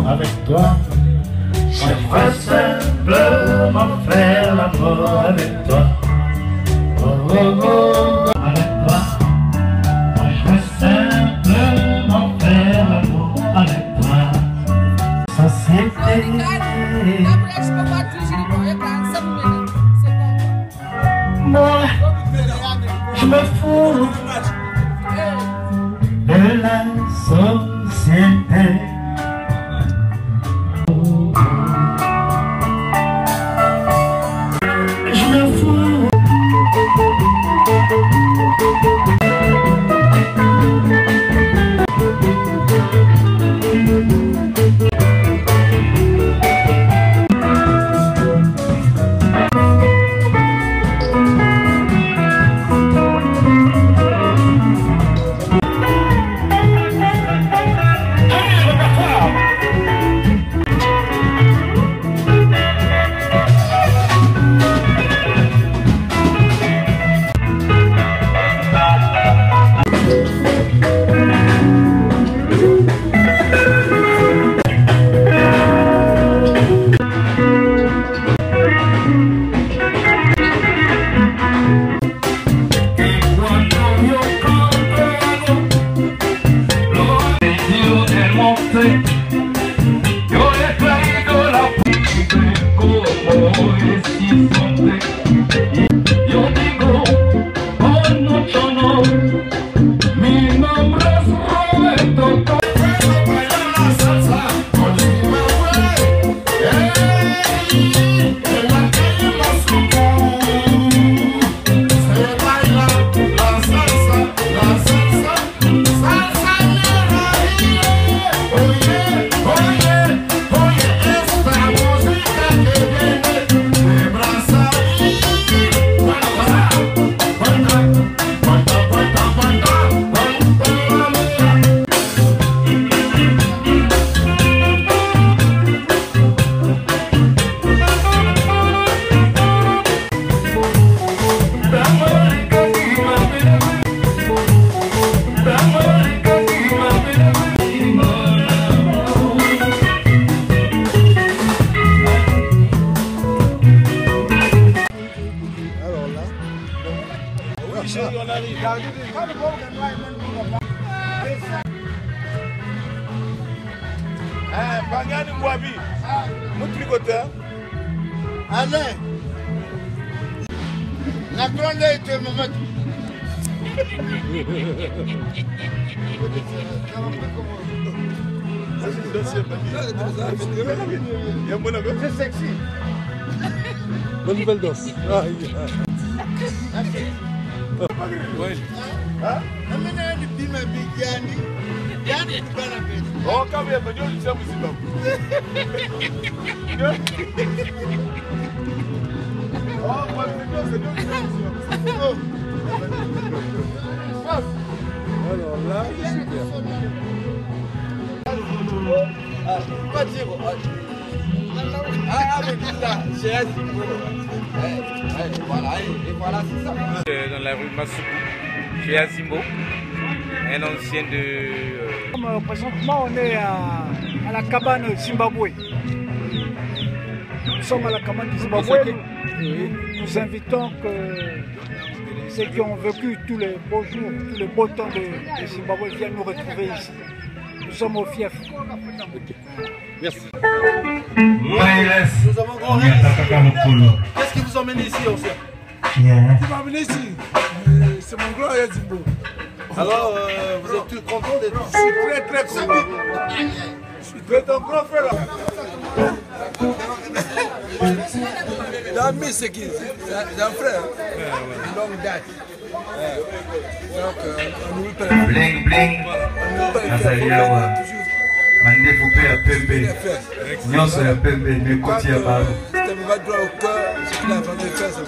Avec toi, j'aimerais simplement faire l'amour avec toi. Oh, oh, oh, avec toi, moi je veux simplement faire l'amour avec toi. Société. Moi, je me fous de la société. Yo le traigo la como yo digo con mucho honor, mi nombre es Roberto. Bailar la salsa con Zimbabue, en la calle Mazuco se baila la salsa, salsa de raíz. Oye, esta música que viene de Brazzaville. Bangani Mwabi, mon tricoteur. Allez, la grande est le moment. C'est sexy. Bonne nouvelle danse. Oui. Amena di bima bijani. Yani kubana pesa. Oh, kama ya banyo nisema Zimbabwe. Oh, kwa ndio c'est oh. Alors là, Pas dire. C'est assez voilà, et voilà, c'est ça. Dans la rue Masoubou, chez Azimbo, un ancien de... Présentement, on est à la cabane Zimbabwe. Nous sommes à la cabane du Zimbabwe. Nous invitons ceux qui ont vécu tous les beaux jours, tous les beaux temps de Zimbabwe viennent nous retrouver ici. Nous sommes au fief. merci. Nous avons grand rêve. Qu'est-ce qui vous emmène ici, en fait? Yeah. Tu m'as amené ici. C'est mon grand Yazimbo. Alors, vous êtes tous contents d'être ici? Je suis très content. Tu es ton grand frère là. D'ami, c'est qui? C'est un frère. Longue date. Donc, Bling bling. Nazali awa. Mandefu pe ya pembe. Nyonso ya pembe nekoti ya baro. ça me va droit au cœur. Ce qu'il a vendu faire, c'est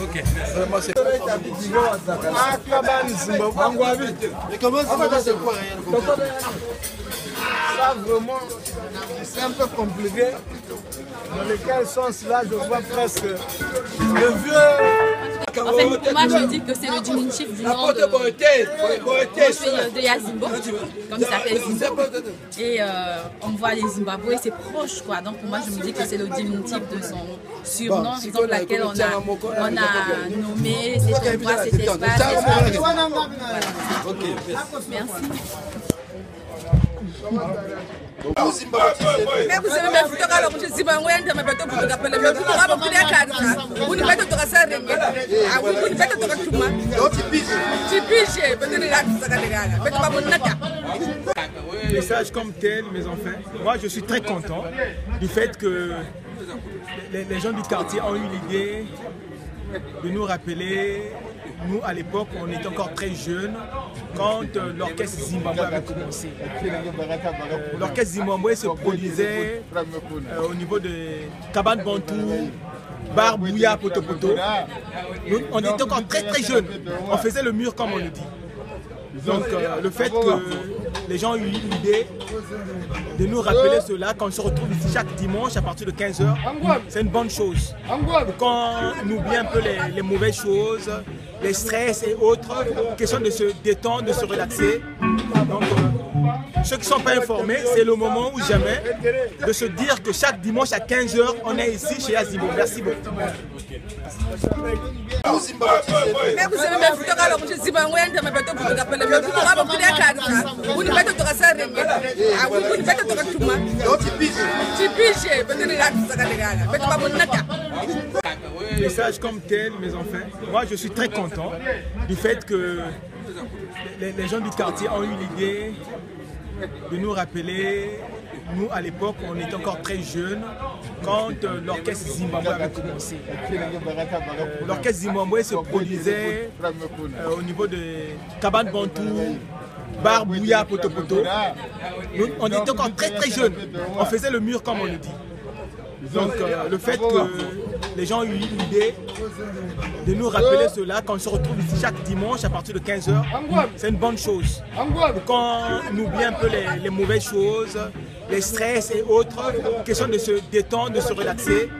ok. Vraiment, c'est Mais comment c'est quoi? Ça vraiment, c'est un peu compliqué. Dans lequel sens là, je vois presque le vieux. En fait, pour moi, je dis que c'est le diminutif du nom de Yazimbo, comme il s'appelle Zimbo. Et on voit les Zimbabwe, c'est proche quoi. Donc pour moi, je me dis que c'est le diminutif de son surnom, raison pour laquelle on a nommé cet endroit, cet espace. Voilà. Merci. Message comme tel, mes enfants, moi je suis très content du fait que les gens du quartier ont eu l'idée de nous rappeler. Nous, à l'époque, on était encore très jeunes quand l'orchestre Zimbabwe avait commencé. L'orchestre Zimbabwe se produisait au niveau de Cabane Bantou, Bar Bouya, Poto Poto. On était encore très très jeunes. On faisait le mur comme on le dit. Donc le fait que les gens ont eu l'idée de nous rappeler cela quand on se retrouve ici chaque dimanche à partir de 15 h, c'est une bonne chose. Quand on oublie un peu les mauvaises choses, les stress et autres, question de se détendre, de se relaxer. Donc ceux qui ne sont pas informés, c'est le moment ou jamais de se dire que chaque dimanche à 15 h, on est ici chez Yazimbo. Merci beaucoup. Message comme tel, mes enfants, moi je suis très content du fait que les gens du quartier ont eu l'idée de nous rappeler. Nous, à l'époque, on était encore très jeunes quand l'orchestre Zimbabwe avait commencé. L'orchestre Zimbabwe se produisait au niveau de Cabane Bantou, Bar Bouya, Poto Poto. On était encore très très jeunes. On faisait le mur comme on le dit. Donc le fait que les gens ont eu l'idée de nous rappeler cela quand on se retrouve ici chaque dimanche à partir de 15 h, c'est une bonne chose. Quand on oublie un peu les mauvaises choses, les stress et autres, question de se détendre, de se relaxer.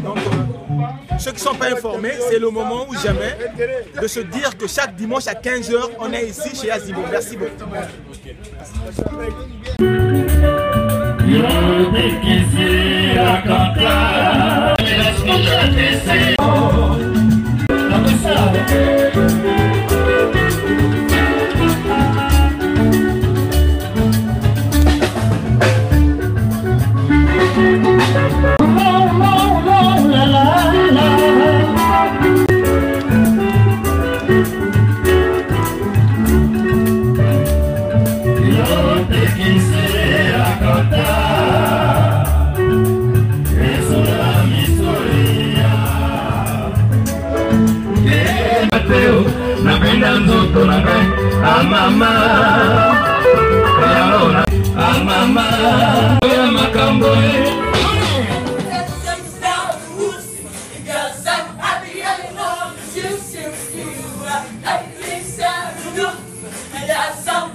Donc ceux qui ne sont pas informés, c'est le moment ou jamais de se dire que chaque dimanche à 15 h, on est ici chez Yazimbo. Merci beaucoup. Yo te quisiera cantar, escúchate, no me sabe. Yo te quisiera cantar, es una historia. Que Mateo, napenda mtoto nake, a mama, a mama, ya makambo. Some